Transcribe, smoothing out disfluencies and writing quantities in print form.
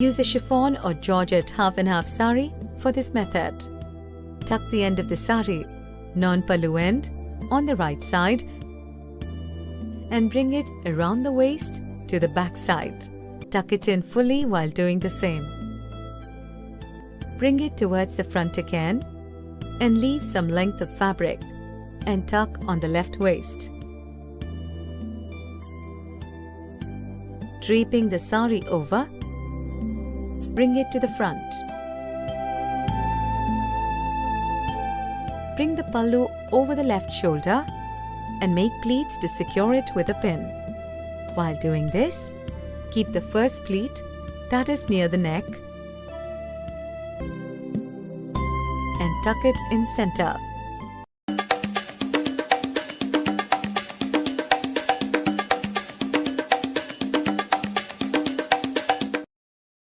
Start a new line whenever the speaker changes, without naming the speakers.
Use a chiffon or georgette half-and-half sari for this method. Tuck the end of the sari, non-pallu end, on the right side and bring it around the waist to the back side. Tuck it in fully while doing the same. Bring it towards the front again and leave some length of fabric and tuck on the left waist. Draping the sari over, bring it to the front. Bring the pallu over the left shoulder and make pleats to secure it with a pin. While doing this, keep the first pleat, that is near the neck, and tuck it in center.